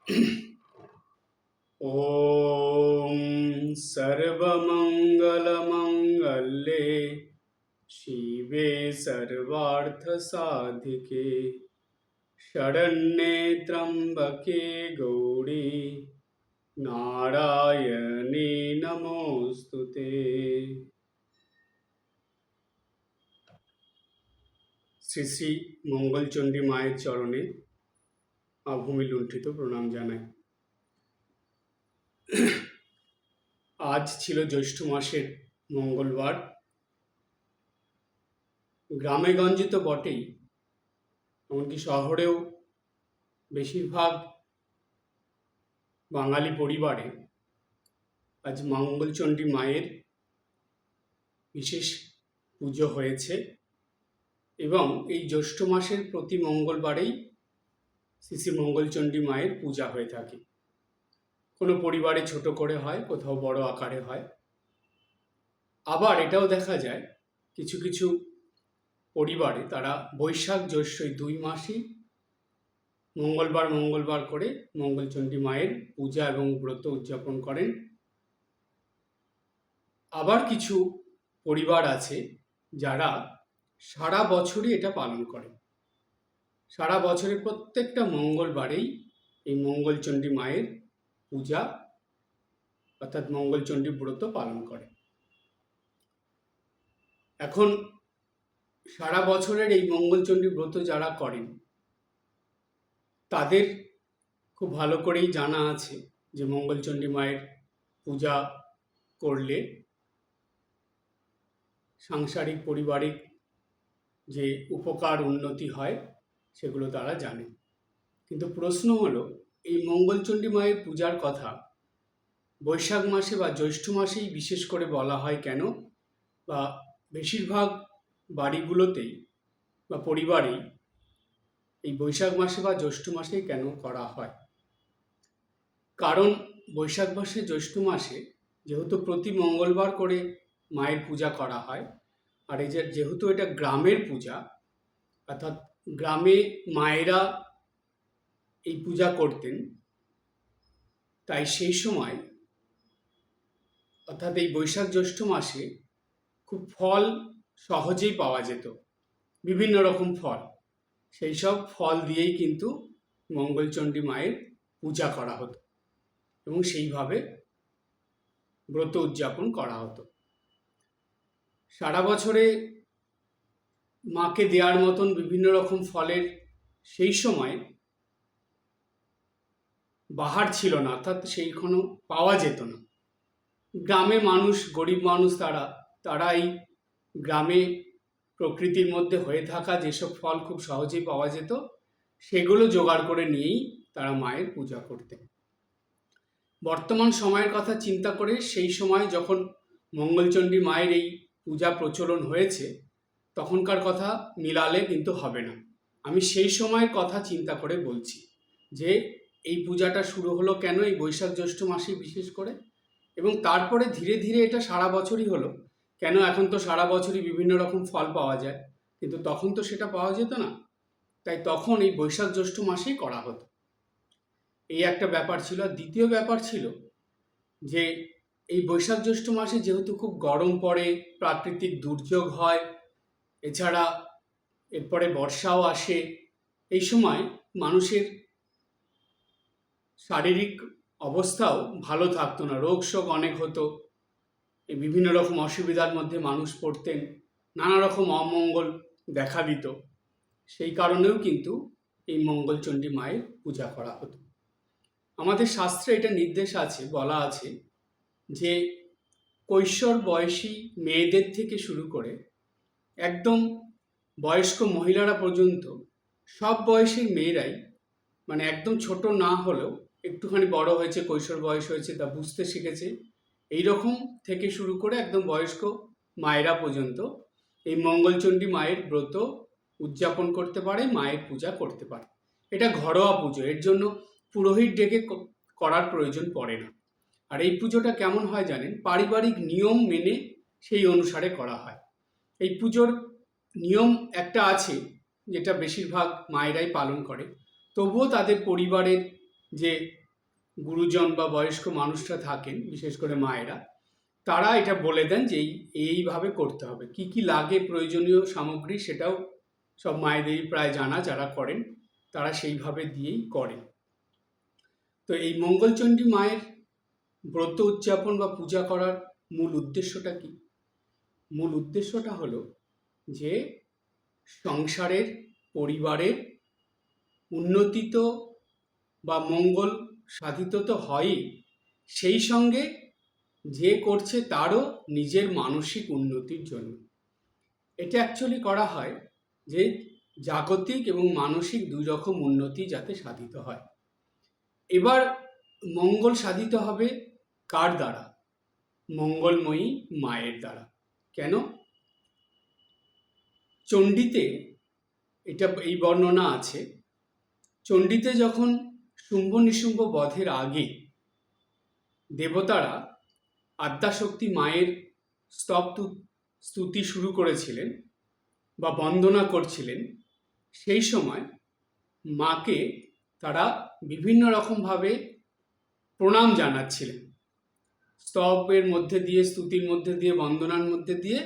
ॐ सर्वमङ्गलमङ्गले शिवे सर्वार्थसाधिके शरण्ये त्र्यम्बके गौरी नारायणे नमोऽस्तुते। শ্রী শ্রী মঙ্গলচণ্ডী মায়ের চরণে আভূমি লুণ্ঠিত প্রণাম জানাই। আজ ছিল জ্যৈষ্ঠ মাসের মঙ্গলবার। গ্রামে গঞ্জে তো বটেই, এমনকি শহরেও বেশিরভাগ বাঙালি পরিবারে আজ মঙ্গলচণ্ডী মায়ের বিশেষ পুজো হয়েছে এবং এই জ্যৈষ্ঠ মাসের প্রতি মঙ্গলবারেই শ্রী শ্রী মঙ্গলচণ্ডী মায়ের পূজা হয়ে থাকে। কোনো পরিবারে ছোট করে হয়, কোথাও বড় আকারে হয়। আবার এটাও দেখা যায় কিছু কিছু পরিবারে তারা বৈশাখ জ্যৈষ্ঠ এই 2 মাসই মঙ্গলবার করে মঙ্গলচণ্ডী মায়ের পূজা এবং ব্রত উদযাপন করেন। আবার কিছু পরিবার আছে যারা সারা বছরই এটা পালন করে। সারা বছরে প্রত্যেকটা মঙ্গলবারেই এই মঙ্গলচণ্ডী মায়ের পূজা অর্থাৎ মঙ্গলচণ্ডী ব্রত পালন করে। এখন সারা বছরের এই মঙ্গলচণ্ডী ব্রত যারা করেন তাদের খুব ভালো করেই জানা আছে যে মঙ্গলচণ্ডী মায়ের পূজা করলে সাংসারিক পারিবারিক যে উপকার উন্নতি হয় সেগুলো তারা জানে। কিন্তু প্রশ্ন হলো, এই মঙ্গলচণ্ডী মায়ের পূজার কথা বৈশাখ মাসে বা জ্যৈষ্ঠ মাসেই বিশেষ করে বলা হয় কেন, বা বেশিরভাগ বাড়িগুলোতেই বা পরিবারেই এই বৈশাখ মাসে বা জ্যৈষ্ঠ মাসেই কেন করা হয়? কারণ বৈশাখ মাসে জ্যৈষ্ঠ মাসে যেহেতু প্রতি মঙ্গলবার করে মায়ের পূজা করা হয়, আর এই যেহেতু এটা গ্রামের পূজা অর্থাৎ গ্রামে মায়েরা এই পূজা করতেন, তাই সেই সময় অর্থাৎ এই বৈশাখ জ্যৈষ্ঠ মাসে খুব ফল সহজেই পাওয়া যেত, বিভিন্ন রকম ফল। সেই সব ফল দিয়েই কিন্তু মঙ্গলচণ্ডী মায়ের পূজা করা হতো এবং সেইভাবে ব্রত উদযাপন করা হতো। সারা বছরে মাকে দেওয়ার মতন বিভিন্ন রকম ফলের সেই সময় বাহার ছিল না, অর্থাৎ সেইখানে পাওয়া যেত না। গ্রামে মানুষ, গরিব মানুষ তারা এই গ্রামে প্রকৃতির মধ্যে হয়ে থাকা যেসব ফল খুব সহজেই পাওয়া যেত সেগুলো জোগাড় করে নিয়েই তারা মায়ের পূজা করতেন। বর্তমান সময়ের কথা চিন্তা করে সেই সময় যখন মঙ্গলচণ্ডী মায়ের এই পূজা প্রচলন হয়েছে তখনকার কথা মিলালে কিন্তু হবে না। আমি সেই সময়ের কথা চিন্তা করে বলছি যে এই পূজাটা শুরু হলো কেন এই বৈশাখ জ্যৈষ্ঠ মাসে বিশেষ করে, এবং তারপরে ধীরে ধীরে এটা সারা বছরই হলো কেন। এখন তো সারা বছরই বিভিন্ন রকম ফল পাওয়া যায়, কিন্তু তখন তো সেটা পাওয়া যেত না, তাই তখন এই বৈশাখ জ্যৈষ্ঠ মাসেই করা হতো। এই একটা ব্যাপার ছিল। আর দ্বিতীয় ব্যাপার ছিল যে এই বৈশাখ জ্যৈষ্ঠ মাসে যেহেতু খুব গরম পড়ে, প্রাকৃতিক দুর্যোগ হয়, এছাড়া এরপরে বর্ষাও আসে, এই সময় মানুষের শারীরিক অবস্থাও ভালো থাকতো না, রোগ শোক অনেক হতো, এই বিভিন্ন রকম অসুবিধার মধ্যে মানুষ পড়তেন, নানা রকম অমঙ্গল দেখা দিত। সেই কারণেও কিন্তু এই মঙ্গলচণ্ডী মায়ের পূজা করা হতো। আমাদের শাস্ত্রে এটা নির্দেশ আছে, বলা আছে যে কৈশোর বয়সী মেয়েদের থেকে শুরু করে একদম বয়স্ক মহিলারা পর্যন্ত সব বয়সের মেয়েরাই, মানে একদম ছোট না হলেও একটুখানি বড় হয়েছে, কৈশোর বয়স হয়েছে, তা বুঝতে শিখেছে, এই রকম থেকে শুরু করে একদম বয়স্ক মায়েরা পর্যন্ত এই মঙ্গলচণ্ডী মায়ের ব্রত উদযাপন করতে পারে, মায়ের পূজা করতে পারে। এটা ঘরোয়া পুজো, এর জন্য পুরোহিত ডেকে করার প্রয়োজন পড়ে না। আর এই পুজোটা কেমন হয় জানেন? পারিবারিক নিয়ম মেনে সেই অনুসারে করা হয়। এই পুজোর নিয়ম একটা আছে যেটা বেশিরভাগ মায়েরাই পালন করে, তবুও তাদের পরিবারের যে গুরুজন বা বয়স্ক মানুষরা থাকেন, বিশেষ করে মায়েরা, তারা এটা বলে দেন যে এইভাবে করতে হবে। কি কি লাগে প্রয়োজনীয় সামগ্রী সেটাও সব মায়েদেরই প্রায় জানা, যারা করেন তারা সেইভাবে দিয়েই করেন। তো এই মঙ্গলচণ্ডী মায়ের ব্রত উদযাপন বা পূজা করার মূল উদ্দেশ্যটা কি? মূল উদ্দেশ্যটা হলো যে সংসারের, পরিবারের উন্নতি তো বা মঙ্গল সাধিত তো হয়ই, সেই সঙ্গে যে করছে তারও নিজের মানসিক উন্নতির জন্য। এটা অ্যাকচুয়ালি করা হয় যে জাগতিক এবং মানসিক দুই রকম উন্নতি যাতে সাধিত হয়। এবার মঙ্গল সাধিত হবে কার দ্বারা? মঙ্গলময়ী মায়ের দ্বারা। কেন? চণ্ডীতে এই বর্ণনা আছে, চণ্ডীতে যখন শুম্ভ নিশুম্ভ বধের আগে দেবতারা আদ্যাশক্তি মায়ের স্তুতি শুরু করেছিলেন বা বন্দনা করছিলেন, সেই সময় মাকে তারা বিভিন্ন রকমভাবে প্রণাম জানাচ্ছিলেন। স্তবের মধ্যে দিয়ে, স্তুতির মধ্যে দিয়ে, বন্দনার মধ্যে দিয়ে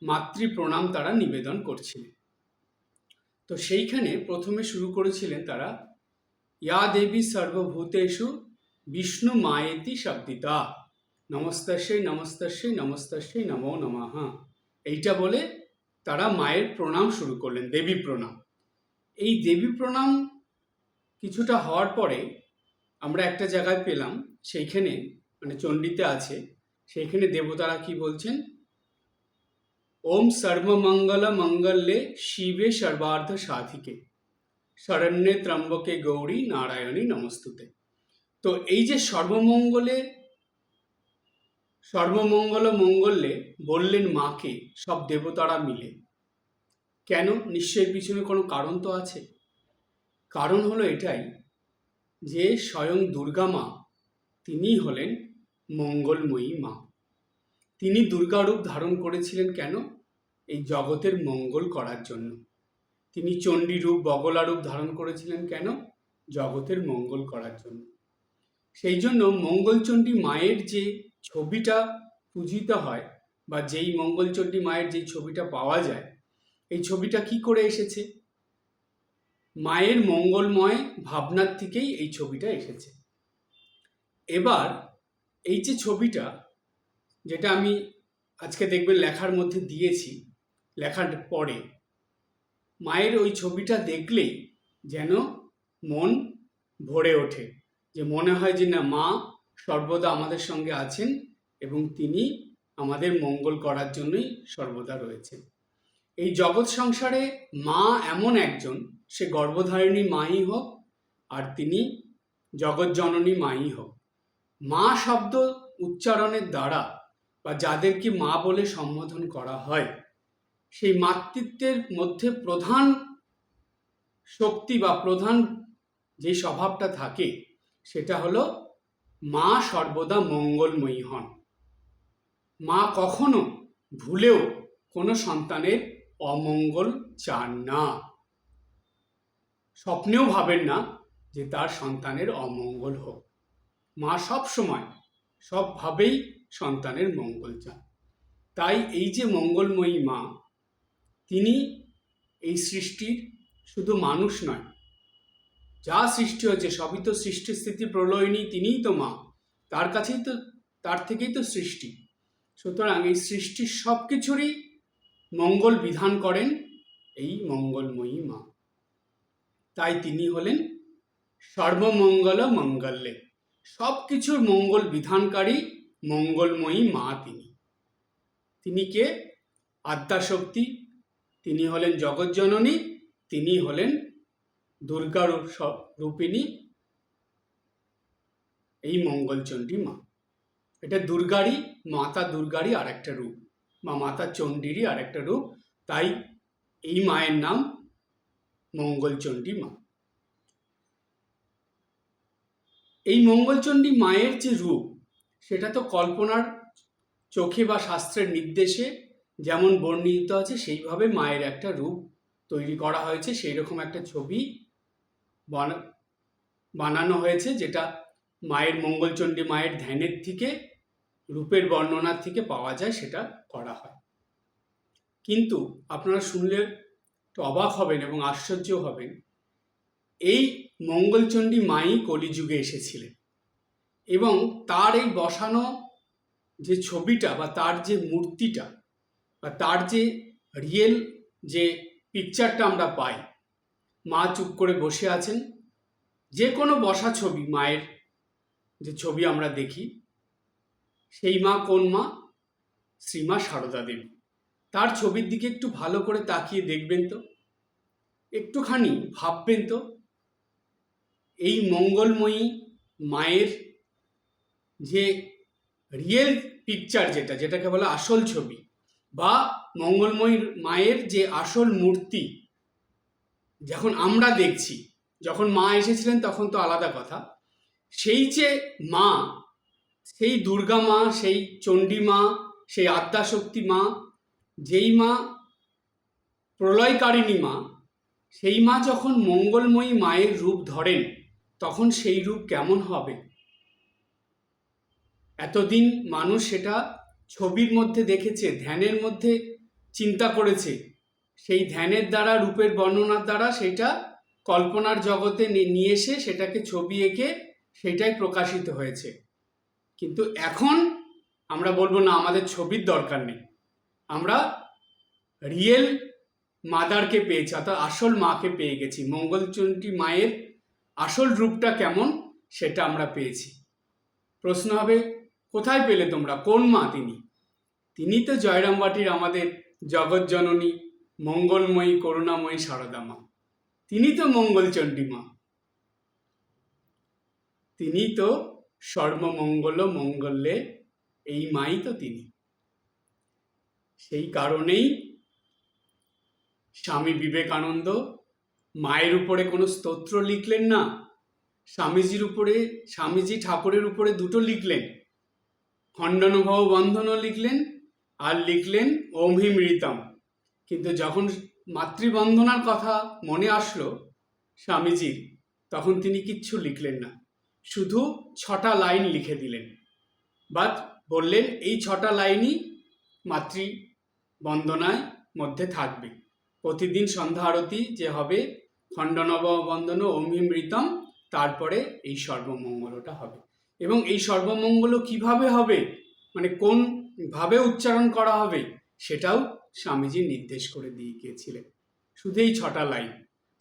মাতৃ প্রণাম তারা নিবেদন করছিলেন। তো সেইখানে প্রথমে শুরু করেছিলেন তারা, ইয়া দেবী সর্বভূতেষু বিষ্ণু মায়েতি শব্দিতা, নমস্তস্যৈ নমস্তস্যৈ নমস্তস্যৈ নমো নমঃ। এইটা বলে তারা মায়ের প্রণাম শুরু করলেন, দেবী প্রণাম। এই দেবী প্রণাম কিছুটা হওয়ার পরে আমরা একটা জায়গায় পেলাম, সেইখানে মানে চণ্ডীতে আছে, সেইখানে দেবতারা কি বলছেন? ওম সর্বমঙ্গল মঙ্গলে শিবে সর্বার্থ সাধিকে শরণ্যে ত্রম্বকে গৌরী নারায়ণী নমস্তুতে। তো এই যে সর্বমঙ্গল মঙ্গলে বললেন মাকে সব দেবতারা মিলে, কেন? নিশ্চয়ই পিছনে কোনো কারণ তো আছে। কারণ হলো এটাই যে স্বয়ং দুর্গা মা তিনি হলেন মঙ্গলময়ী মা। তিনি দুর্গা রূপ ধারণ করেছিলেন কেন? এই জগতের মঙ্গল করার জন্য। তিনি চণ্ডী রূপ, বগলা রূপ ধারণ করেছিলেন কেন? জগতের মঙ্গল করার জন্য। সেই জন্য মঙ্গলচণ্ডী মায়ের যে ছবিটা পূজিত হয় বা যেই মঙ্গলচণ্ডী মায়ের যে ছবিটা পাওয়া যায়, এই ছবিটা কি করে এসেছে? মায়ের মঙ্গলময় ভাবনার থেকেই এই ছবিটা এসেছে। এবার এই যে ছবিটা, যেটা আমি আজকে দেখবেন লেখার মধ্যে দিয়েছি, লেখার পরে মায়ের ওই ছবিটা দেখলেই যেন মন ভরে ওঠে, যে মনে হয় যে না, মা সর্বদা আমাদের সঙ্গে আছেন এবং তিনি আমাদের মঙ্গল করার জন্যই সর্বদা রয়েছেন। এই জগৎ সংসারে মা এমন একজন, সে গর্ভধারিণী মাই হোক আর তিনি জগৎ জননী মাই হোক, মা শব্দ উচ্চারণের দ্বারা বা যাদেরকে মা বলে সম্বোধন করা হয়, সেই মাতৃত্বের মধ্যে প্রধান শক্তি বা প্রধান যে স্বভাবটা থাকে সেটা হলো মা সর্বদা মঙ্গলময়ী হন। মা কখনো ভুলেও কোনো সন্তানের অমঙ্গল চান না, স্বপ্নেও ভাবেন না যে তার সন্তানের অমঙ্গল হোক। মা সব সময় সবভাবেই সন্তানের মঙ্গল চান। তাই এই যে মঙ্গলময়ী মা, তিনি এই সৃষ্টির শুধু মানুষ নয়, যা সৃষ্টি হয়েছে সবই তো সৃষ্টি স্থিতি প্রলয়িনী, তিনিই তো মা, তার থেকেই তো সৃষ্টি। সুতরাং এই সৃষ্টির সব কিছুরই মঙ্গল বিধান করেন এই মঙ্গলময়ী মা। তাই তিনি হলেন সর্বমঙ্গল মঙ্গলে, সব কিছুর মঙ্গল বিধানকারী মঙ্গলময়ী মা। তিনি কে? আদ্যাশক্তি, তিনি হলেন জগৎজননী, তিনি হলেন দুর্গা রূপিণী এই মঙ্গলচণ্ডী মা। এটা দুর্গারই, মাতা দুর্গারই আরেকটা রূপ বা মাতা চণ্ডীরই আরেকটা রূপ। তাই এই মায়ের নাম মঙ্গলচণ্ডী মা। এই মঙ্গলচণ্ডী মায়ের যে রূপ, সেটা তো কল্পনার চোখে বা শাস্ত্রের নির্দেশে যেমন বর্ণিত আছে সেইভাবে মায়ের একটা রূপ তৈরি করা হয়েছে, সেই রকম একটা ছবি বানানো হয়েছে, যেটা মায়ের মঙ্গলচণ্ডী মায়ের ধ্যানের থেকে, রূপের বর্ণনার থেকে পাওয়া যায়, সেটা করা হয়। কিন্তু আপনারা শুনলে একটু অবাক হবেন এবং আশ্চর্য হবেন, এই মঙ্গলচণ্ডী মাই কলিযুগে এসেছিলেন এবং তার এই বসানো যে ছবিটা বা তার যে মূর্তিটা বা তার যে রিয়েল যে পিকচারটা আমরা পাই, মা চুপ করে বসে আছেন, যে কোনো বসা ছবি মায়ের যে ছবি আমরা দেখি, সেই মা কোন মা? শ্রীমা সারদা দেবী। তার ছবির দিকে একটু ভালো করে তাকিয়ে দেখবেন তো, একটুখানি ভাববেন তো, এই মঙ্গলময়ী মায়ের যে রিয়েল পিকচার, যেটাকে বলে আসল ছবি, বা মঙ্গলময়ী মায়ের যে আসল মূর্তি যখন আমরা দেখছি, যখন মা এসেছিলেন তখন তো আলাদা কথা, সেই যে মা, সেই দুর্গা মা, সেই চণ্ডী মা, সেই আদ্যাশক্তি মা, যেই মা প্রলয়কারিণী মা, সেই মা যখন মঙ্গলময়ী মায়ের রূপ ধরেন তখন সেই রূপ কেমন হবে? এতদিন মানুষ সেটা ছবির মধ্যে দেখেছে, ধ্যানের মধ্যে চিন্তা করেছে, সেই ধ্যানের দ্বারা, রূপের বর্ণনার দ্বারা সেটা কল্পনার জগতে নিয়ে এসে সেটাকে ছবি এঁকে সেটাই প্রকাশিত হয়েছে। কিন্তু এখন আমরা বলবো না, আমাদের ছবির দরকার নেই, আমরা রিয়েল মাদারকে পেয়েছি, অর্থাৎ আসল মাকে পেয়ে গেছি। মঙ্গলচণ্ডী মায়ের আসল রূপটা কেমন সেটা আমরা পেয়েছি। প্রশ্ন হবে, কোথায় পেলে তোমরা? কোন মা তিনি? তিনি তো জয়রামবাটির আমাদের জগৎজননী মঙ্গলময়ী করুণাময়ী সারদা মা, তিনি তো মঙ্গলচণ্ডী মা, তিনি তো সর্বমঙ্গল মঙ্গলে, এই মাই তো তিনি। সেই কারণেই স্বামী বিবেকানন্দ মায়ের উপরে কোনো স্তোত্র লিখলেন না, স্বামীজি ঠাকুরের উপরে দুটো লিখলেন, খণ্ডনভব বন্ধনও লিখলেন আর লিখলেন ওম হিম ঋতম। কিন্তু যখন মাতৃবন্দনার কথা মনে আসলো স্বামীজির, তখন তিনি কিচ্ছু লিখলেন না, শুধু 6টা লাইন লিখে দিলেন, বাট বললেন এই 6টা লাইনই মাতৃবন্দনায় মধ্যে থাকবে। প্রতিদিন সন্ধ্যা আরতি যে হবে, খণ্ডনব বন্দন ওম হিম ঋতম, তারপরে এই সর্বমঙ্গলটা হবে। এবং এই সর্বমঙ্গল কিভাবে হবে, মানে কোন ভাবে উচ্চারণ করা হবে, সেটাও স্বামীজি নির্দেশ করে দিয়ে গিয়েছিলেন। শুধু এই 6টা লাইন,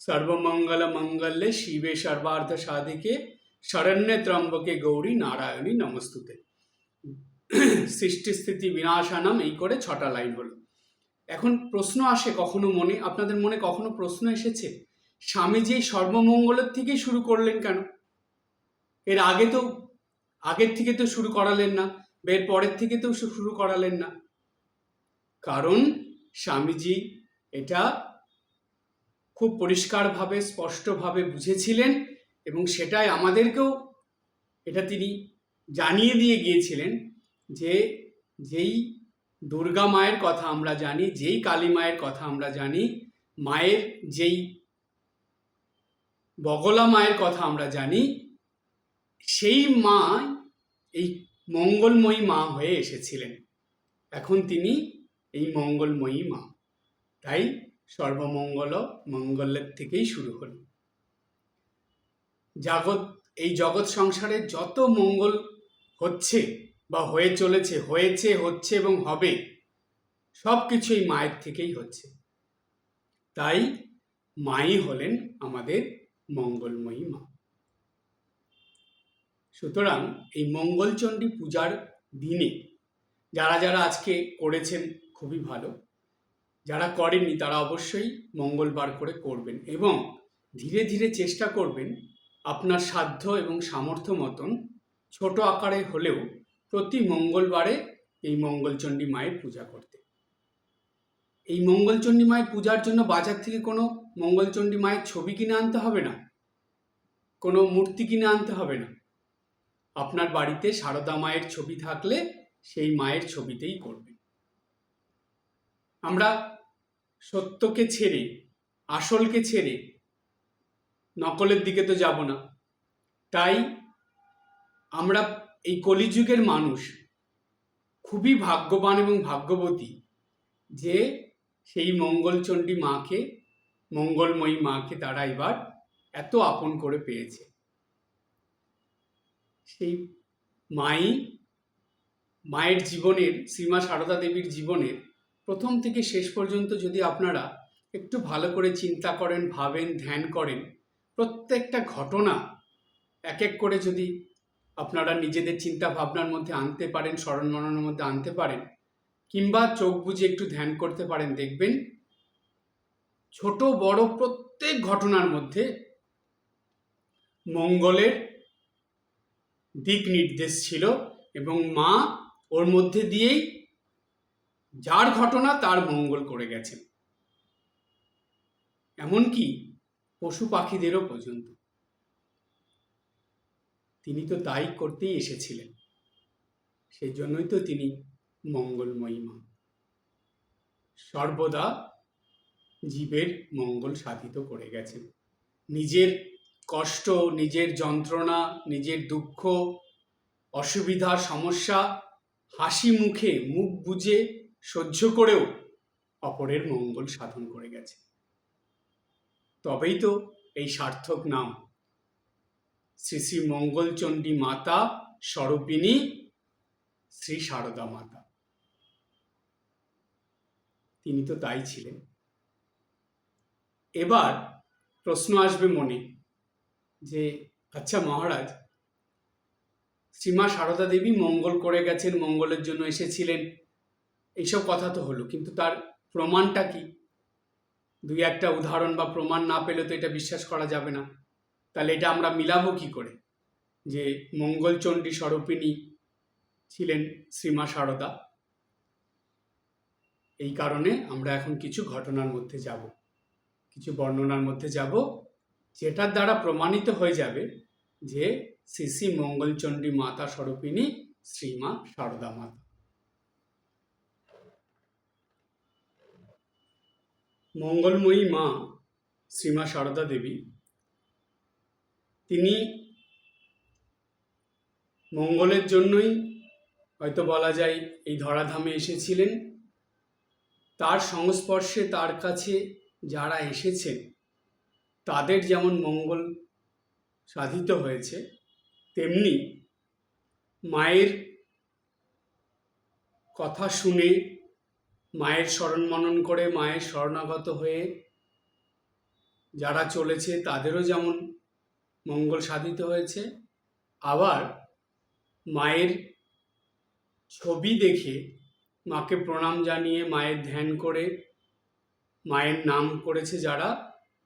সর্বমঙ্গল মঙ্গলে শিবে সর্বার্থ সাধিকে শরণ্যে ত্রম্বকে গৌরী নারায়ণী নমস্তুতে, সৃষ্টি স্থিতি বিনাশানম, এই করে 6টা লাইন হলো। এখন প্রশ্ন আসে কখনো মনে, আপনাদের মনে কখনো প্রশ্ন এসেছে, স্বামীজি সর্বমঙ্গলের থেকেই শুরু করলেন কেন? এর আগের থেকে তো শুরু করালেন না, এর পরের থেকে তো শুরু করালেন না। কারণ স্বামীজি এটা খুব পরিষ্কারভাবে, স্পষ্টভাবে বুঝেছিলেন এবং সেটাই আমাদেরকেও এটা তিনি জানিয়ে দিয়ে গিয়েছিলেন, যে যেই দুর্গা মায়ের কথা আমরা জানি, যেই কালী মায়ের কথা আমরা জানি, মায়ের যেই বগলা মায়ের কথা আমরা জানি, সেই মা এই মঙ্গলময়ী মা হয়ে এসেছিলেন। এখন তিনি এই মঙ্গলময়ী মা, তাই সর্বমঙ্গল মঙ্গলের থেকেই শুরু হল। এই জগৎ সংসারে যত মঙ্গল হচ্ছে বা হয়ে চলেছে, হয়েছে, হচ্ছে এবং হবে, সব কিছু এই মায়ের থেকেই হচ্ছে। তাই মাই হলেন আমাদের মঙ্গলময়ী মা। সুতরাং এই মঙ্গলচণ্ডী পূজার দিনে যারা আজকে করেছেন খুবই ভালো, যারা করেননি তারা অবশ্যই মঙ্গলবার করে করবেন এবং ধীরে ধীরে চেষ্টা করবেন আপনার সাধ্য এবং সামর্থ্য মতন ছোট আকারে হলেও প্রতি মঙ্গলবারে এই মঙ্গলচণ্ডী মায়ের পূজা করতে। এই মঙ্গলচণ্ডী মায়ের পূজার জন্য বাজার থেকে কোনো মঙ্গলচণ্ডী মায়ের ছবি কিনে আনতে হবে না, কোনো মূর্তি কিনে আনতে হবে না। আপনার বাড়িতে সারদা মায়ের ছবি থাকলে সেই মায়ের ছবিতেই করবেন। আমরা সত্যকে ছেড়ে, আসলকে ছেড়ে নকলের দিকে তো যাব না। তাই আমরা এই কলিযুগের মানুষ খুবই ভাগ্যবান এবং ভাগ্যবতী যে সেই মঙ্গলচণ্ডী মাকে, মঙ্গলময়ী মাকে তারা এবার এত আপন করে পেয়েছে। সেই মায়ের জীবনের, শ্রীমা সারদা দেবীর জীবনের প্রথম থেকে শেষ পর্যন্ত যদি আপনারা একটু ভালো করে চিন্তা করেন, ভাবেন, ধ্যান করেন, প্রত্যেকটা ঘটনা এক এক করে যদি আপনারা নিজেদের চিন্তা ভাবনার মধ্যে আনতে পারেন, স্মরণ মননের মধ্যে আনতে পারেন, কিংবা চোখ বুজে একটু ধ্যান করতে পারেন, দেখবেন ছোট বড় প্রত্যেক ঘটনার মধ্যে মঙ্গলের দিক নির্দেশ ছিল এবং মা ওর মধ্যে দিয়েই যার ঘটনা তার মঙ্গল করে গেছেন, এমনকি পশু পাখিদেরও পর্যন্ত। তিনি তো তাই করতেই এসেছিলেন, সেই জন্যই তো তিনি মঙ্গলময়ী মা, সর্বদা জীবের মঙ্গল সাধিত করে গেছেন। নিজের কষ্ট, নিজের যন্ত্রণা, নিজের দুঃখ, অসুবিধা, সমস্যা হাসি মুখে, মুখ বুজে সহ্য করেও অপরের মঙ্গল সাধন করে গেছে। তবেই তো এই সার্থক নাম শ্রী শ্রী মঙ্গলচণ্ডী মাতা স্বরূপিণী শ্রী সারদা মাতা। তিনি তো তাই ছিলেন। এবার প্রশ্ন আসবে মনে যে আচ্ছা মহারাজ, শ্রীমা সারদা দেবী মঙ্গল করে গেছেন, মঙ্গলের জন্য এসেছিলেন, এইসব কথা তো হলো, কিন্তু তার প্রমাণটা কি? দুই একটা উদাহরণ বা প্রমাণ না পেলে তো এটা বিশ্বাস করা যাবে না। তাহলে এটা আমরা মিলাবো কি করে যে মঙ্গলচণ্ডী স্বরূপিণী ছিলেন শ্রীমা সারদা? এই কারণে আমরা এখন কিছু ঘটনার মধ্যে যাব, কিছু বর্ণনার মধ্যে যাব, যেটার দ্বারা প্রমাণিত হয়ে যাবে যে শ্রী শ্রী মঙ্গলচণ্ডী মাতা স্বরূপিণী শ্রীমা সারদা মাতা। মঙ্গলময়ী মা শ্রীমা সারদা দেবী, তিনি মঙ্গলের জন্যই হয়তো বলা যায় এই ধরাধামে এসেছিলেন। তার সংস্পর্শে, তার কাছে যারা এসেছেন তাদের যেমন মঙ্গল সাধিত হয়েছে, তেমনি মায়ের কথা শুনে, মায়ের স্মরণ মনন করে, মায়ের শরণাগত হয়ে যারা চলেছে তাদেরও যেমন মঙ্গল সাধিত হয়েছে। আবার মায়ের ছবি দেখে, মাকে প্রণাম জানিয়ে, মায়ের ধ্যান করে মায়ের নাম করেছে যারা,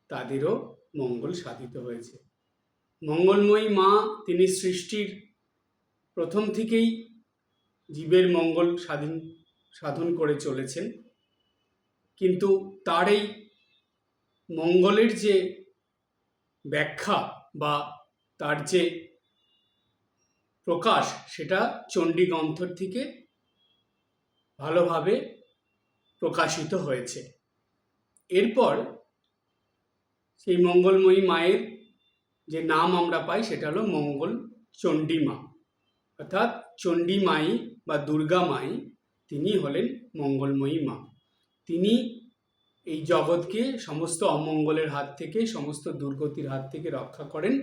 তাদেরও মঙ্গল সাধিত হয়েছে। মঙ্গলময়ী মা তিনি সৃষ্টির প্রথম থেকেই জীবের মঙ্গল সাধন করে চলেছেন, কিন্তু তার এই মঙ্গলের যে ব্যাখ্যা বা তার যে প্রকাশ, সেটা চণ্ডী গ্রন্থ থেকে ভালোভাবে প্রকাশিত হয়েছে। এরপর সেই মঙ্গলময়ী মায়ের যে নাম আমরা পাই সেটা হলো মঙ্গল চণ্ডী মা, অর্থাৎ চণ্ডী মাই বা দুর্গা মাই, তিনি হলেন মঙ্গলময়ী মা। তিনি এই জগৎকে সমস্ত অমঙ্গলের হাত থেকে, সমস্ত দুর্গতির হাত থেকে রক্ষা করেন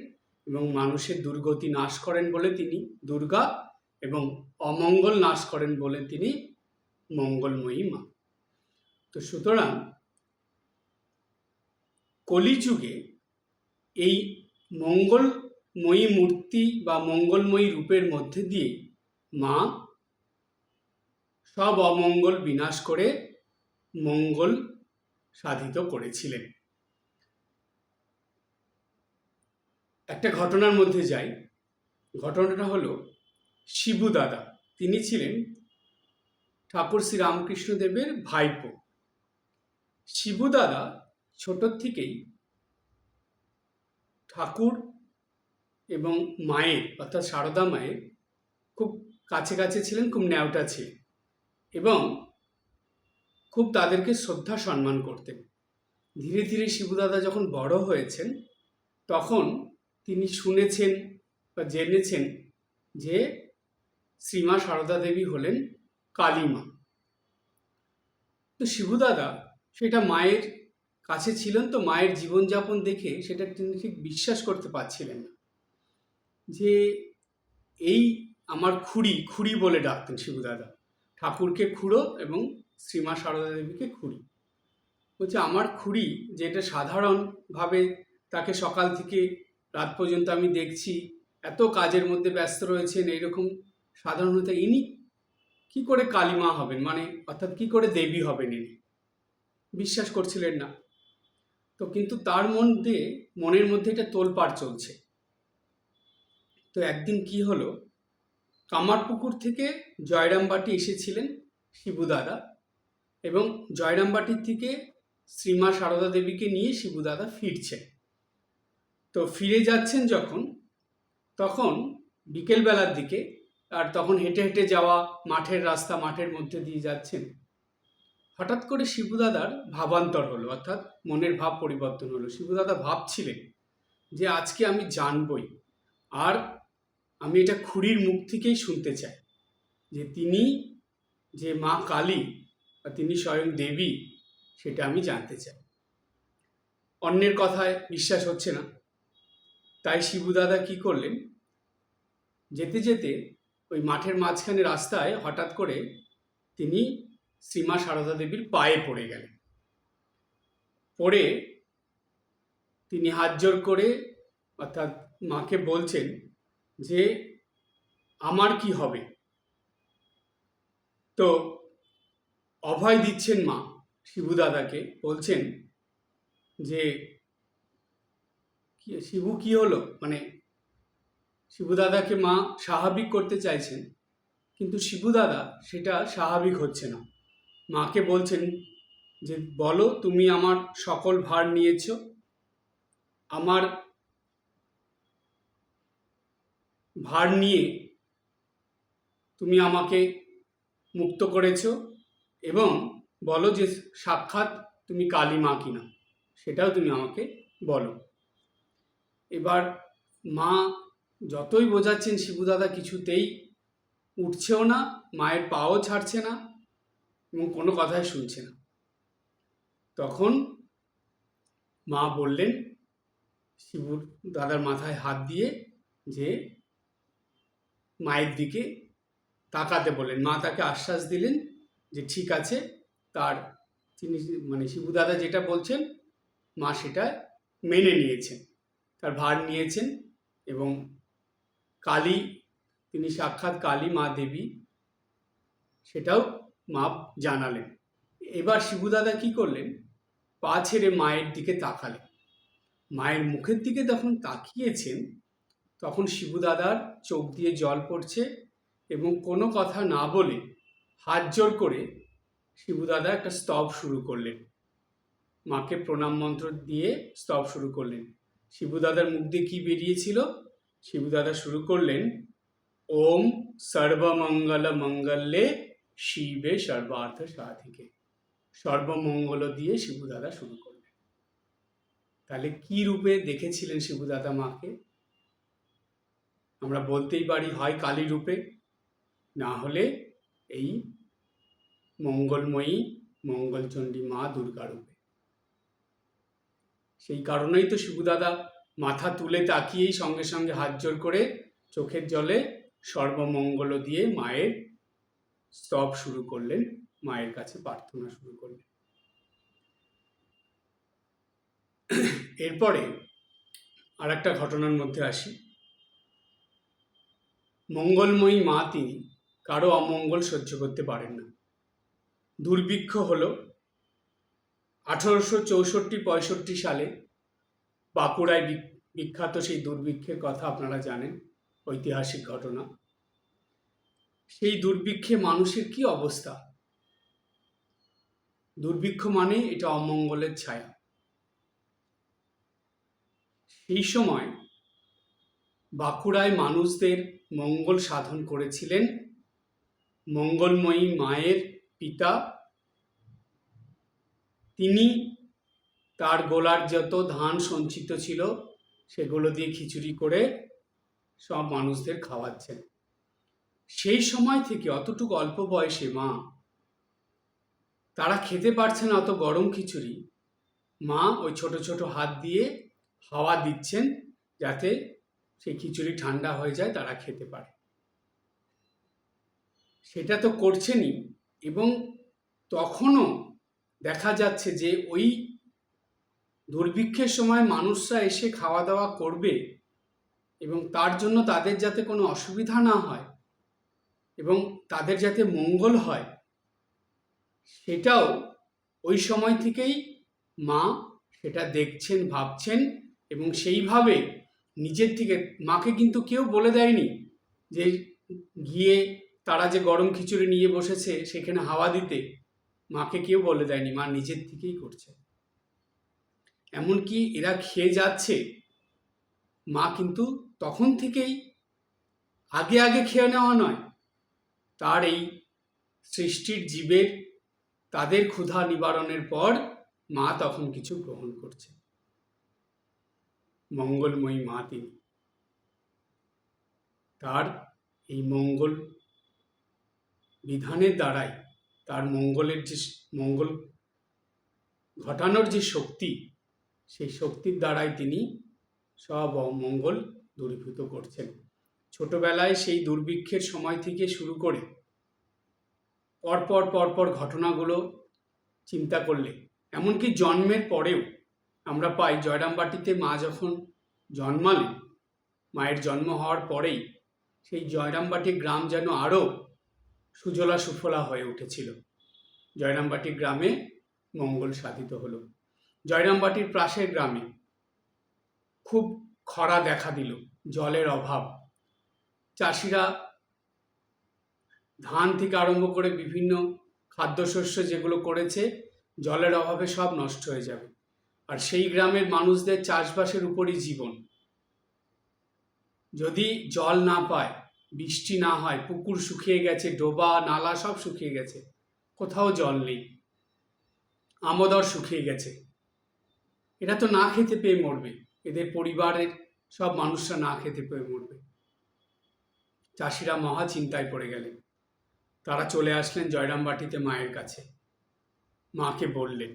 এবং মানুষের দুর্গতি নাশ করেন বলে তিনি দুর্গা, এবং অমঙ্গল নাশ করেন বলে তিনি মঙ্গলময়ী মা। তো সুতরাং কলিযুগে এই মঙ্গলময়ী মূর্তি বা মঙ্গলময়ী রূপের মধ্যে দিয়ে মা সব অমঙ্গল বিনাশ করে মঙ্গল সাধিত করেছিলেন। একটা ঘটনার মধ্যে যাই। ঘটনাটা হলো শিবু দাদা, তিনি ছিলেন ঠাকুর শ্রী রামকৃষ্ণদেবের ভাইপো। শিবু দাদা ছোট থেকেই ঠাকুর এবং মায়ের, অর্থাৎ সারদা মায়ের খুব কাছে কাছে ছিলেন, খুব ন্যাওটা ছিলেন এবং খুব তাদেরকে শ্রদ্ধা সম্মান করতেন। ধীরে ধীরে শিবু দাদা যখন বড় হয়েছেন তখন তিনি শুনেছেন বা জেনেছেন যে শ্রীমা সারদা দেবী হলেন কালী মা। তো শিবুদাদা সেটা মায়ের কাছে ছিলেন, তো মায়ের জীবনযাপন দেখে সেটা তিনি ঠিক বিশ্বাস করতে পারছিলেন না যে এই আমার খুড়ি, খুড়ি বলে ডাকতেন শিবুদাদা, ঠাকুরকে খুড়ো এবং শ্রীমা সারদা দেবীকে খুড়ি। বলছে আমার খুড়ি, যেটা সাধারণভাবে তাকে সকাল থেকে রাত পর্যন্ত আমি দেখছি এত কাজের মধ্যে ব্যস্ত রয়েছেন, এইরকম সাধারণত ইনি কি করে কালীমা হবেন, মানে অর্থাৎ কি করে দেবী হবেন, ইনি বিশ্বাস করছিলেন না। তো কিন্তু তার মনের মধ্যে এটা তোলপাড় চলছে। তো একদিন কি হলো, কামারপুকুর থেকে জয়রামবাটি এসেছিলেন শিবুদাদা, এবং জয়রামবাটির থেকে শ্রীমা সারদা দেবীকে নিয়ে শিবুদাদা ফিরছেন। তো ফিরে যাচ্ছেন যখন, তখন বিকেলবেলার দিকে, আর তখন হেঁটে হেঁটে যাওয়া মাঠের রাস্তা, মাঠের মধ্যে দিয়ে যাচ্ছেন, হঠাৎ করে শিবুদাদার ভাবান্তর হলো, অর্থাৎ মনের ভাব পরিবর্তন হলো। শিবুদাদা ভাবছিলেন যে আজকে আমি জানবই, আর আমি এটা খুড়ির মুখ থেকেই শুনতে চাই যে তিনি যে মা কালী বা তিনি স্বয়ং দেবী, সেটা আমি জানতে চাই। অন্যের কথায় বিশ্বাস হচ্ছে না, তাই শিবুদাদা কি করলেন, যেতে যেতে ওই মাঠের মাঝখানে রাস্তায় হঠাৎ করে তিনি শ্রীমা সারদা দেবীর পায়ে পড়ে গেলেন। পড়ে তিনি হাত জোর করে, অর্থাৎ মাকে বলছেন যে আমার কি হবে। তো অভয় দিচ্ছেন মা শিবুদাদাকে, বলছেন যে শিবু কি হলো, মানে শিবুদাদাকে মা স্বাভাবিক করতে চাইছেন, কিন্তু শিবুদাদা সেটা স্বাভাবিক হচ্ছে না। মাকে বলছেন যে বলো, তুমি আমার সকল ভার নিয়েছ, আমার ভার নিয়ে তুমি আমাকে মুক্ত করেছ, এবং বলো যে সাক্ষাৎ তুমি কালী মা কিনা, সেটাও তুমি আমাকে বলো। এবার মা যতই বোঝাচ্ছেন, শিবুদাদা কিছুতেই উঠছেও না, মায়ের পাও ছাড়ছে না এবং কোনো কথাই শুনছে না। তখন মা বললেন, শিবুর দাদার মাথায় হাত দিয়ে, যে মায়ের দিকে তাকাতে বললেন। মা তাকে আশ্বাস দিলেন যে ঠিক আছে, তার তিনি মানে শিবুদাদা যেটা বলছেন মা সেটা মেনে নিয়েছেন, তার ভার নিয়েছেন, এবং কালী, তিনি সাক্ষাৎ কালী মা দেবী, সেটাও মা জানালেন। এবার শিবুদাদা কি করলেন, পা ছেড়ে মায়ের দিকে তাকালেন। মায়ের মুখের দিকে যখন তাকিয়েছেন, তখন শিবুদাদার চোখ দিয়ে জল পড়ছে, এবং কোনো কথা না বলে হাত জোর করে শিবুদাদা একটা স্তব শুরু করলেন, মাকে প্রণাম মন্ত্র দিয়ে স্তব শুরু করলেন। শিবুদাদার মুখ দিয়ে কি বেরিয়েছিল, শিবুদাদা শুরু করলেন, ওম সর্বমঙ্গল মঙ্গলে শিবে সর্বার্থ সাধিকে। সর্বমঙ্গল দিয়ে শিবুদাদা শুরু করলেন। তাহলে কি রূপে দেখেছিলেন শিবুদাদা মাকে? আমরা বলতেই পারি হয় কালী রূপে, না হলে এই মঙ্গলময়ী মঙ্গলচণ্ডী মা দুর্গা রূপে। সেই কারণেই তো শিবুদাদা মাথা তুলে তাকিয়েই সঙ্গে সঙ্গে হাত জোর করে চোখের জলে সর্বমঙ্গল দিয়ে মায়ের স্তব শুরু করলেন, মায়ের কাছে প্রার্থনা শুরু করলেন। এরপরে আর একটা ঘটনার মধ্যে আসি। মঙ্গলময়ী মা তিনি কারো অমঙ্গল সহ্য করতে পারেন না। দুর্ভিক্ষ হলো 1864-65 সালে বাঁকুড়ায় বিখ্যাত সেই দুর্ভিক্ষের কথা আপনারা জানেন, ঐতিহাসিক ঘটনা। সেই দুর্ভিক্ষে মানুষের কি অবস্থা! দুর্ভিক্ষ মানে এটা অমঙ্গলের ছায়া। সেই সময় বাঁকুড়ায় মানুষদের মঙ্গল সাধন করেছিলেন মঙ্গলময়ী মায়ের পিতা। তিনি তার গোলার যত ধান সঞ্চিত ছিল সেগুলো দিয়ে খিচুড়ি করে সব মানুষদের খাওয়াচ্ছেন। সেই সময় থেকে অতটুকু অল্প বয়সে মা, তারা খেতে পারছে না অত গরম খিচুড়ি, মা ওই ছোট ছোট হাত দিয়ে হাওয়া দিচ্ছেন যাতে সেই খিচুড়ি ঠান্ডা হয়ে যায়, তারা খেতে পারে। সেটা তো করছেনই, এবং তখনও দেখা যাচ্ছে যে ওই দুর্ভিক্ষের সময় মানুষরা এসে খাওয়া দাওয়া করবে এবং তার জন্য তাদের যাতে কোনো অসুবিধা না হয় এবং তাদের যাতে মঙ্গল হয়, সেটাও ওই সময় থেকেই মা সেটা দেখছেন, ভাবছেন, এবং সেইভাবে নিজের থেকে, মাকে কিন্তু কেউ বলে দেয়নি যে গিয়ে তারা যে গরম খিচুড়ি নিয়ে বসেছে সেখানে হাওয়া দিতে, মাকে কেউ বলে দেয়নি, মা নিজের থেকেই করছে। এমনকি এরা খেয়ে যাচ্ছে, মা কিন্তু তখন থেকেই আগে আগে খেয়ে নেওয়া নয়, তার এই সৃষ্টির জীবের তাদের ক্ষুধা নিবারণের পর মা তখন কিছু গ্রহণ করছে। মঙ্গলময়ী মা তিনি, তার এই মঙ্গল বিধানের দ্বারাই, তার মঙ্গল ঘটানোর যে শক্তি, সেই শক্তির দ্বারাই তিনি সব অমঙ্গল দূরীভূত করছেন। ছোটবেলায় সেই দুর্ভিক্ষের সময় থেকে শুরু করে পরপর ঘটনাগুলো চিন্তা করলে, এমনকি জন্মের পরেও আমরা পাই জয়রামবাটিতে মা যখন জন্মালেন, মায়ের জন্ম হওয়ার পরেই সেই জয়রামবাটি গ্রাম যেন আরও সুজলা সুফলা হয়ে উঠেছিল। জয়রামবাটি গ্রামে মঙ্গল সাধিত হলো। জয়রামবাটির পাশের গ্রামে খুব খরা দেখা দিল, জলের অভাব। চাষিরা ধান থেকে আরম্ভ করে বিভিন্ন খাদ্যশস্য যেগুলো করেছে, জলের অভাবে সব নষ্ট হয়ে যাবে। আর সেই গ্রামের মানুষদের চাষবাসের উপরই জীবন। যদি জল না পায়, বৃষ্টি না হয়, পুকুর শুকিয়ে গেছে, ডোবা নালা সব শুকিয়ে গেছে, কোথাও জল নেই, আমোদর শুকিয়ে গেছে, এরা তো না খেতে পেয়ে মরবে, এদের পরিবারের সব মানুষরা না খেতে পেয়ে মরবে। চাষিরা মহা চিন্তায় পড়ে গেলেন। তারা চলে আসলেন জয়রামবাটিতে মায়ের কাছে, মাকে বললেন,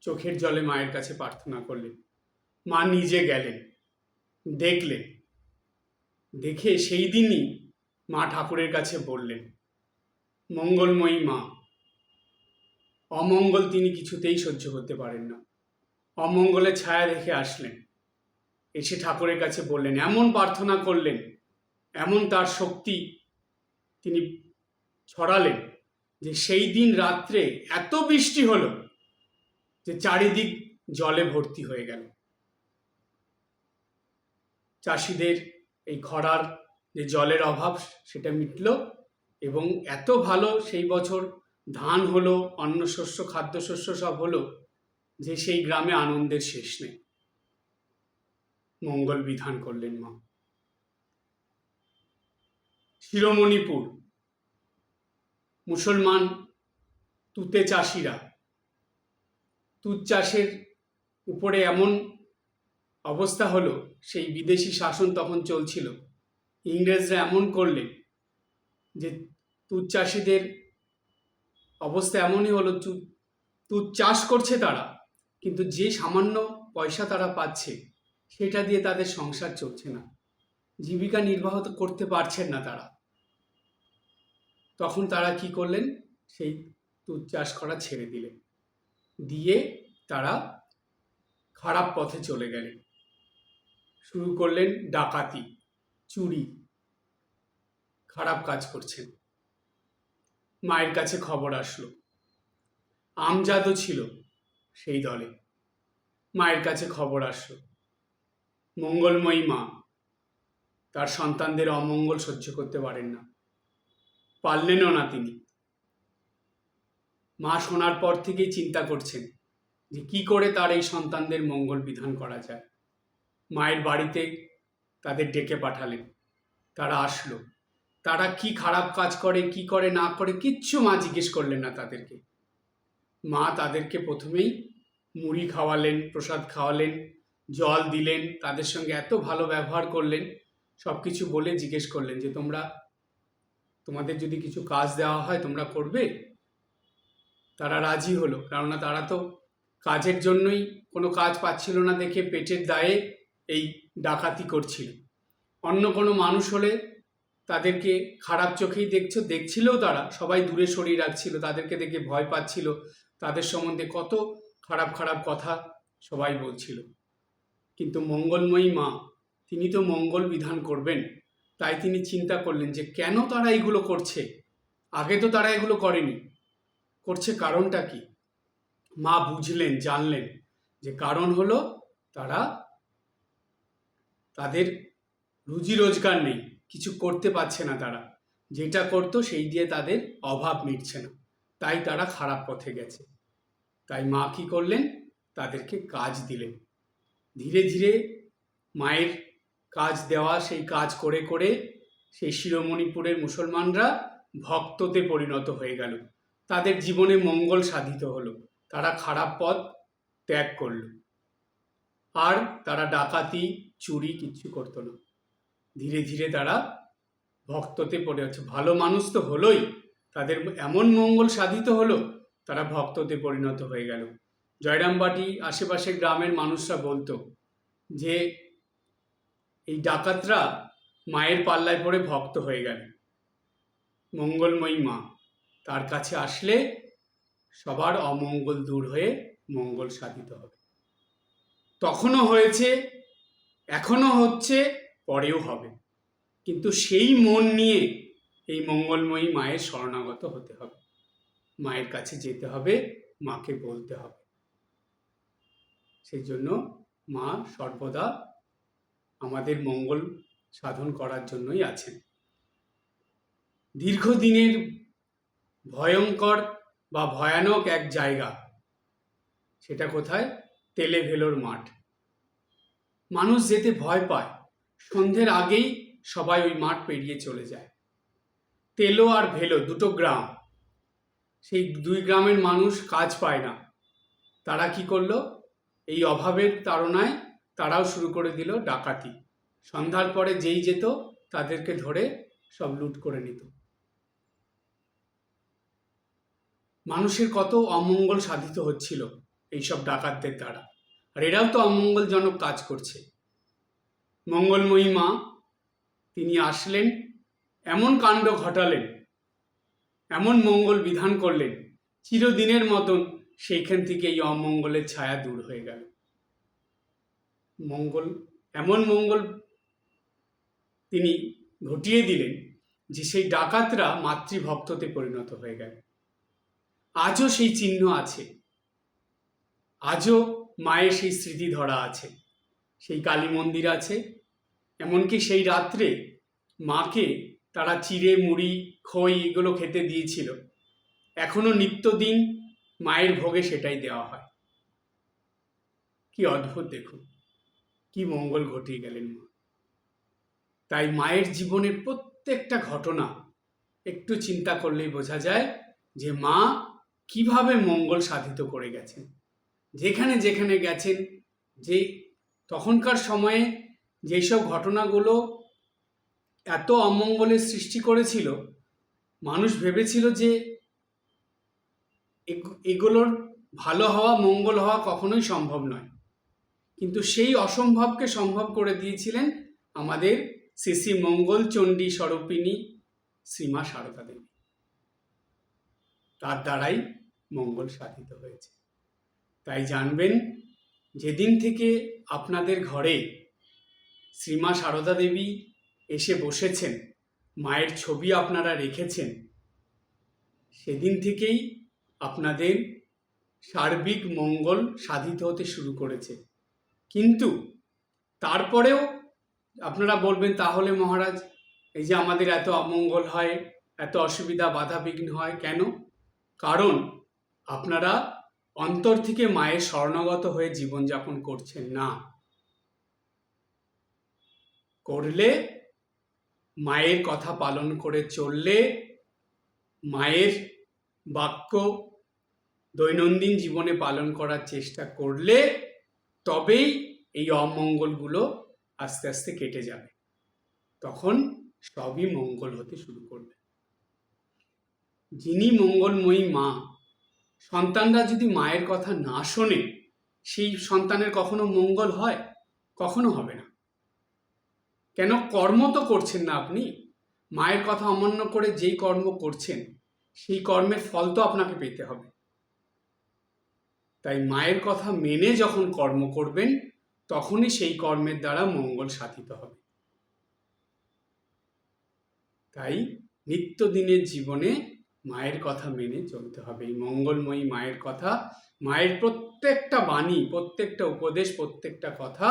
চোখের জলে মায়ের কাছে প্রার্থনা করলেন। মা নিজে গেলেন, দেখলেন, দেখে সেই দিনই মা ঠাকুরের কাছে বললেন, মঙ্গলময়ী মা, অমঙ্গল তিনি কিছুতেই সহ্য করতে পারেন না। অমঙ্গলের ছায়া দেখে আসলেন, এসে ঠাকুরের কাছে বললেন, এমন প্রার্থনা করলেন, এমন তার শক্তি তিনি ছড়ালেন যে সেই দিন রাত্রে এত বৃষ্টি হলো যে চারিদিক জলে ভর্তি হয়ে গেল। চাষিদের এই খরার যে জলের অভাব সেটা মিটল, এবং এত ভালো সেই বছর ধান হলো, অন্ন শস্য খাদ্যশস্য সব হলো যে সেই গ্রামে আনন্দের শেষ নেই। মঙ্গল বিধান করলেন মা। শিরোমণিপুর মুসলমান তুতে চাষিরা, তুত চাষের উপরে এমন অবস্থা হলো, সেই বিদেশি শাসন তখন চলছিল, ইংরেজরা এমন করলেন যে তুত চাষিদের অবস্থা এমনই হলো, তুত চাষ করছে তারা, কিন্তু যে সামান্য পয়সা তারা পাচ্ছে সেটা দিয়ে তাদের সংসার চলছে না, জীবিকা নির্বাহ করতে পারছেন না তারা। তখন তারা কি করলেন, সেই তুত চাষ করা ছেড়ে দিলেন, দিয়ে তারা খারাপ পথে চলে গেলেন, শুরু করলেন ডাকাতি, চুরি, খারাপ কাজ করছেন। মায়ের কাছে খবর আসলো, আমজাদও ছিল সেই দলে। মায়ের কাছে খবর আসলো, মঙ্গলময়ী মা তার সন্তানদের অমঙ্গল সহ্য করতে পারেন না, পারলেনও না তিনি। মা শোনার পর থেকেই চিন্তা করছেন যে কি করে তার এই সন্তানদের মঙ্গল বিধান করা যায়। মায়ের বাড়িতে তাদের ডেকে পাঠালেন, তারা আসলো। তারা কি খারাপ কাজ করে, কি করে না করে, কিচ্ছু মা জিজ্ঞেস করলেন না তাদেরকে। মা তাদেরকে প্রথমেই মুড়ি খাওয়ালেন, প্রসাদ খাওয়ালেন, জল দিলেন, তাদের সঙ্গে এত ভালো ব্যবহার করলেন, সব কিছু বলে জিজ্ঞেস করলেন যে তোমাদের যদি কিছু কাজ দেওয়া হয় তোমরা করবে? তারা রাজি হলো, কেননা তারা তো কাজের জন্যই কোনো কাজ পাচ্ছিল না দেখে পেটের দায়ে এই ডাকাতি করছিল। অন্য কোনো মানুষ হলে তাদেরকে খারাপ চোখেই দেখছিলেও, তারা সবাই দূরে সরিয়ে রাখছিল, তাদেরকে দেখে ভয় পাচ্ছিল, তাদের সম্বন্ধে কত খারাপ খারাপ কথা সবাই বলছিল। কিন্তু মঙ্গলময়ী মা, তিনি তো মঙ্গল বিধান করবেন, তাই তিনি চিন্তা করলেন যে কেন তারা এগুলো করছে। আগে তো তারা এগুলো করেনি, করছে কারণটা কি? মা বুঝলেন, জানলেন যে কারণ হলো তাদের রুজি রোজগার নেই, কিছু করতে পারছে না তারা, যেটা করতো সেই দিয়ে তাদের অভাব মিটছে না, তাই তারা খারাপ পথে গেছে। তাই মা কি করলেন? তাদেরকে কাজ দিলেন। ধীরে ধীরে মায়ের কাজ দেওয়া, সেই কাজ করে করে সেই শিরোমণিপুরের মুসলমানরা ভক্ততে পরিণত হয়ে গেল, তাদের জীবনে মঙ্গল সাধিত হলো, তারা খারাপ পথ ত্যাগ করল, আর তারা ডাকাতি চুরি কিচ্ছু করতো না। ধীরে ধীরে তারা ভক্ততে পড়ে যাচ্ছে, ভালো মানুষ তো হলোই, তাদের এমন মঙ্গল সাধিত হলো, তারা ভক্ততে পরিণত হয়ে গেল। জয়রামবাটি আশেপাশের গ্রামের মানুষরা বলতো যে এই ডাকাতরা মায়ের পাল্লায় পড়ে ভক্ত হয়ে গেল, মঙ্গলময়ী মা তার কাছে আসলে সবার অমঙ্গল দূর হয়ে মঙ্গল সাধিত হবে। তখনও হয়েছে, এখনো হচ্ছে, পরেও হবে, কিন্তু সেই মন নিয়ে এই মঙ্গলময়ী মায়ের শরণাগত হতে হবে, মায়ের কাছে যেতে হবে, মাকে বলতে হবে। সেই জন্য মা সর্বদা আমাদের মঙ্গল সাধন করার জন্যই আছেন। দীর্ঘদিনের ভয়ঙ্কর বা ভয়ানক এক জায়গা, সেটা কোথায়? তেলে ভেলোর মাঠ। মানুষ যেতে ভয় পায়, সন্ধ্যের আগেই সবাই ওই মাঠ পেরিয়ে চলে যায়। তেলো আর ভেলো দুটো গ্রাম, সেই দুই গ্রামের মানুষ কাজ পায় না। তারা কি করলো? এই অভাবের তাড়নায় তারাও শুরু করে দিল ডাকাতি। সন্ধ্যার পরে যেই যেত তাদেরকে ধরে সব লুট করে নিত। মানুষের কত অমঙ্গল সাধিত হচ্ছিল এইসব ডাকাতদের দ্বারা, আর এরাও তো অমঙ্গলজনক কাজ করছে। মঙ্গলময়ী মা তিনি আসলেন, এমন কাণ্ড ঘটালেন, এমন মঙ্গল বিধান করলেন, চিরদিনের মতন সেইখান থেকে এই অমঙ্গলের ছায়া দূর হয়ে গেল। এমন মঙ্গল তিনি ঘটিয়ে দিলেন যে সেই ডাকাতরা মাতৃভক্ততে পরিণত হয়ে গেল। আজও সেই চিহ্ন আছে, আজও মায়ের সেই স্মৃতি ধরা আছে, সেই কালী মন্দির আছে। এমনকি সেই রাত্রে মাকে তারা চিড়ে মুড়ি খই এগুলো খেতে দিয়েছিল, এখনো নিত্যদিন মায়ের ভোগে সেটাই দেওয়া হয়। কি অদ্ভুত, দেখুন কি মঙ্গল ঘটিয়ে গেলেন মা। তাই মায়ের জীবনের প্রত্যেকটা ঘটনা একটু চিন্তা করলেই বোঝা যায় যে মা কিভাবে মঙ্গল সাধিত করে গেছেন। যেখানে যেখানে গেছেন, যে তখনকার সময়ে যেসব ঘটনাগুলো এত অমঙ্গলের সৃষ্টি করেছিল, মানুষ ভেবেছিল যে এগুলোর ভালো হওয়া, মঙ্গল হওয়া কখনোই সম্ভব নয়। কিন্তু সেই অসম্ভবকে সম্ভব করে দিয়েছিলেন আমাদের শ্রী শ্রী মঙ্গল চণ্ডী স্বরূপিণী শ্রীমা সারদা দেবী। তার দ্বারাই মঙ্গল সাধিত হয়েছে। তাই জানবেন, যেদিন থেকে আপনাদের ঘরে শ্রীমা সারদা দেবী এসে বসেছেন, মায়ের ছবি আপনারা রেখেছেন, সেদিন থেকেই আপনাদের সার্বিক মঙ্গল সাধিত হতে শুরু করেছে। কিন্তু তারপরেও আপনারা বলবেন, তাহলে মহারাজ এই যে আমাদের এত অমঙ্গল হয়, এত অসুবিধা বাধা বিঘ্ন হয় কেন? কারণ আপনারা অন্তর থেকে মায়ের শরণাগত হয়ে জীবনযাপন করছেন না। করলে, মায়ের কথা পালন করে চললে, মায়ের বাক্য দৈনন্দিন জীবনে পালন করার চেষ্টা করলে, তবেই এই অমঙ্গলগুলো আস্তে আস্তে কেটে যাবে। তখন সবই মঙ্গল হতে শুরু করবে। যিনি মঙ্গলময়ী মা, সন্তানরা যদি মায়ের কথা না শোনে, সেই সন্তানের কখনো মঙ্গল হয়? কখনো হবে না। কেন? কর্ম তো করছেন না আপনি। মায়ের কথা অমান্য করে যেই কর্ম করছেন, সেই কর্মের ফল তো আপনাকে পেতে হবে। তাই মায়ের কথা মেনে যখন কর্ম করবেন, তখনই সেই কর্মের দ্বারা মঙ্গল সাধিত হবে। তাই নিত্যদিনের জীবনে মায়ের কথা মেনে চলতে হবে। এই মঙ্গলময়ী মায়ের কথা, মায়ের প্রত্যেকটা বাণী, প্রত্যেকটা উপদেশ, প্রত্যেকটা কথা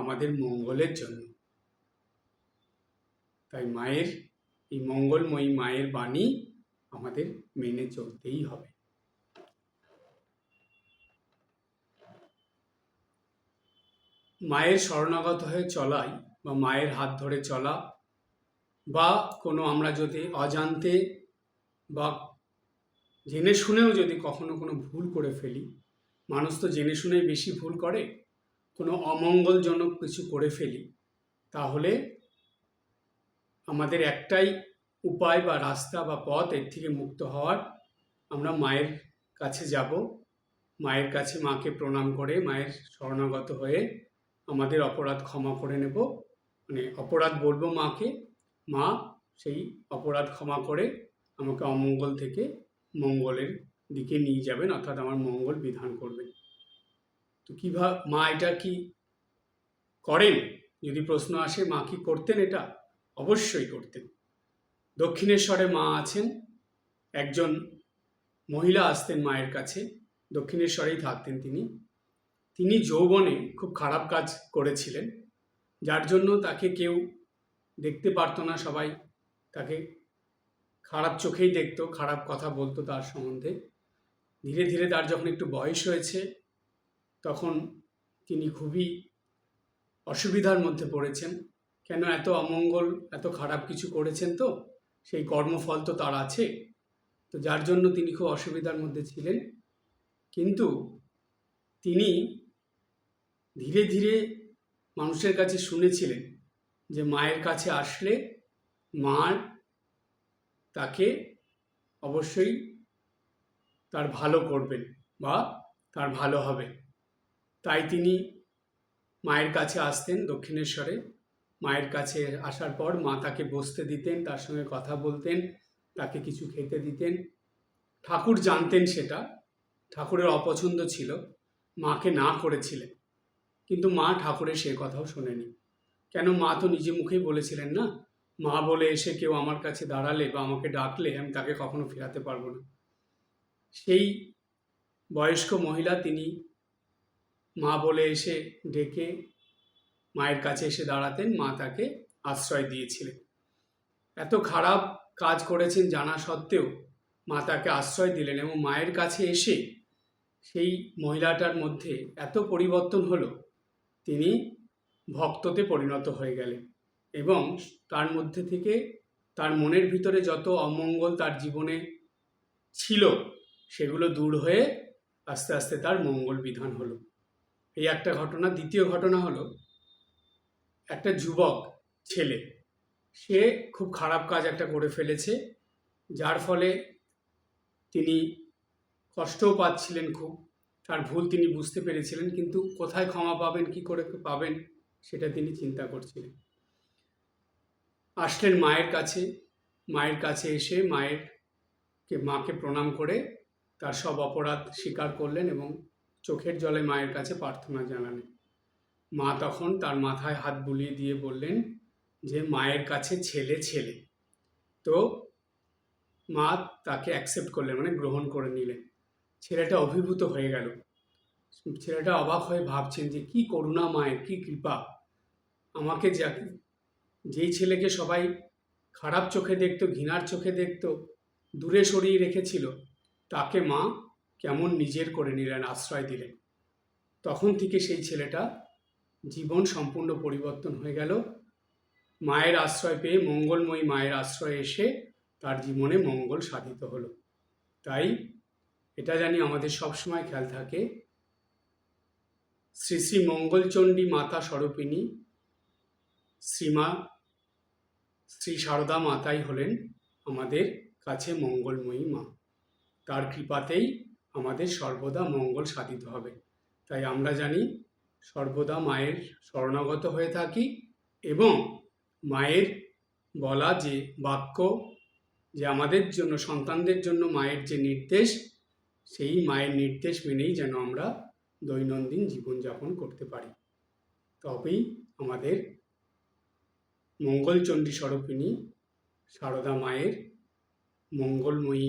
আমাদের মঙ্গলের জন্য। তাই মায়ের এই মঙ্গলময়ী মায়ের বাণী আমাদের মেনে চলতেই হবে। মায়ের শরণাগত হয়ে চলাই বা মায়ের হাত ধরে চলা, বা কোনো আমরা যদি অজান্তে বা জেনে শুনেও যদি কখনো কোনো ভুল করে ফেলি, মানুষ তো জেনে শুনেই বেশি ভুল করে, কোনো অমঙ্গলজনক কিছু করে ফেলি, তাহলে আমাদের একটাই উপায় বা রাস্তা বা পথ এর থেকে মুক্ত হওয়ার। আমরা মায়ের কাছে যাব, মায়ের কাছে মাকে প্রণাম করে মায়ের শরণাগত হয়ে আমাদের অপরাধ ক্ষমা করে নেব। মানে অপরাধ বলবো মাকে, মা সেই অপরাধ ক্ষমা করে আমাকে অমঙ্গল থেকে মঙ্গলের দিকে নিয়ে যাবেন, অর্থাৎ আমার মঙ্গল বিধান করবেন। তো কীভাবে মা এটা কি করেন? যদি প্রশ্ন আসে মা কি করতেন এটা? অবশ্যই করতেন। দক্ষিণেশ্বরে মা আছেন, একজন মহিলা আসতেন মায়ের কাছে, দক্ষিণেশ্বরেই থাকতেন তিনি যৌবনে খুব খারাপ কাজ করেছিলেন, যার জন্য তাকে কেউ দেখতে পারতো না, সবাই তাকে খারাপ চোখেই দেখতো, খারাপ কথা বলতো তার সম্বন্ধে। ধীরে ধীরে তার যখন একটু বয়স হয়েছে, তখন তিনি খুবই অসুবিধার মধ্যে পড়েছেন। কেন? এত অমঙ্গল, এত খারাপ কিছু করেছেন, তো সেই কর্মফল তো তার আছে। তো যার জন্য তিনি খুব অসুবিধার মধ্যে ছিলেন। কিন্তু তিনি ধীরে ধীরে মানুষের কাছে শুনেছিলেন যে মায়ের কাছে আসলে মার তাকে অবশ্যই তার ভালো করবেন বা তার ভালো হবে। তাই তিনি মায়ের কাছে আসতেন দক্ষিণেশ্বরে। মায়ের কাছে আসার পর মা তাকে বসতে দিতেন, তার সঙ্গে কথা বলতেন, তাকে কিছু খেতে দিতেন। ঠাকুর জানতেন সেটা, ঠাকুরের অপছন্দ ছিল, মাকে না করেছিলেন, কিন্তু মা ঠাকুরের সে কথাও শোনেনি। কেন? মা তো নিজে মুখেই বলেছিলেন না, মা বলে এসে কেউ আমার কাছে দাঁড়ালে বা আমাকে ডাকলে আমি তাকে কখনো ফেরাতে পারবো না। সেই বয়স্ক মহিলা তিনি মা বলে এসে ডেকে মায়ের কাছে এসে দাঁড়াতেন, মা তাকে আশ্রয় দিয়েছিলেন। এত খারাপ কাজ করেছেন জানা সত্ত্বেও মা তাকে আশ্রয় দিলেন, এবং মায়ের কাছে এসে সেই মহিলাটার মধ্যে এত পরিবর্তন হলো, তিনি ভক্ততে পরিণত হয়ে গেলেন, এবং তার মধ্যে থেকে তার মনের ভিতরে যত অমঙ্গল তার জীবনে ছিল সেগুলো দূর হয়ে আস্তে আস্তে তার মঙ্গল বিধান হলো। এই একটা ঘটনা। দ্বিতীয় ঘটনা হলো, একটা যুবক ছেলে, সে খুব খারাপ কাজ একটা করে ফেলেছে, যার ফলে তিনি কষ্টও পাচ্ছিলেন খুব। তার ভুল তিনি বুঝতে পেরেছিলেন, কিন্তু কোথায় ক্ষমা পাবেন, কি করে পাবেন, সেটা তিনি চিন্তা করছিলেন। আসলেন মায়ের কাছে, মায়ের কাছে এসে মাকে প্রণাম করে তার সব অপরাধ স্বীকার করলেন এবং চোখের জলে মায়ের কাছে প্রার্থনা জানালেন। মা তখন তার মাথায় হাত বুলিয়ে দিয়ে বললেন যে মায়ের কাছে ছেলে ছেলে। তো মা তাকে অ্যাকসেপ্ট করলেন, মানে গ্রহণ করে নিলেন। ছেলেটা অভিভূত হয়ে গেল। ছেলেটা অবাক হয়ে ভাবছেন যে কি করুণা মায়ের, কি কৃপা। আমাকে যেই ছেলেকে সবাই খারাপ চোখে দেখতো, ঘৃণার চোখে দেখতো, দূরে সরিয়ে রেখেছিল, তাকে মা কেমন নিজের করে নিলেন, আশ্রয় দিলেন। তখন থেকে সেই ছেলেটা জীবন সম্পূর্ণ পরিবর্তন হয়ে গেল। মায়ের আশ্রয় পেয়ে, মঙ্গলময়ী মায়ের আশ্রয়ে এসে তার জীবনে মঙ্গল সাধিত হলো। তাই এটা জানি আমাদের সবসময় খেয়াল থাকে, শ্রী শ্রী মঙ্গলচণ্ডী মাতা স্বরূপিণী শ্রীমা শ্রী সারদা মাতাই হলেন আমাদের কাছে মঙ্গলময়ী মা। তার কৃপাতেই আমাদের সর্বদা মঙ্গল সাধিত হবে। তাই আমরা জানি সর্বদা মায়ের শরণাগত হয়ে থাকি এবং মায়ের বলা যে বাক্য, যে আমাদের জন্য, সন্তানদের জন্য মায়ের যে নির্দেশ, সেই মায়ের নির্দেশ মেনেই যেন আমরা দৈনন্দিন জীবনযাপন করতে পারি। তবেই আমাদের মঙ্গলচণ্ডী স্বরূপিণী সারদা মায়ের মঙ্গলময়ী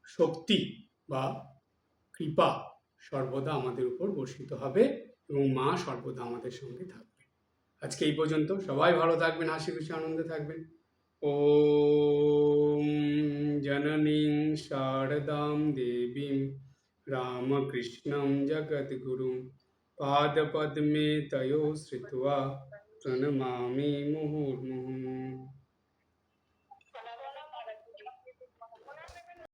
শক্তি বা কৃপা সর্বদা আমাদের উপর বর্ষিত হবে এবং মা সর্বদা আমাদের সঙ্গে থাকবে। আজকে এই পর্যন্ত। সবাই ভালো থাকবেন, হাসি খুশি আনন্দে থাকবেন। ওম জননীং শারদাম দেবীং রামকৃষ্ণং জগদ্গুরুং পাদপদ্মে তয়োঃ শ্রিত্বা প্রণমামি মুহুর্মুহুঃ।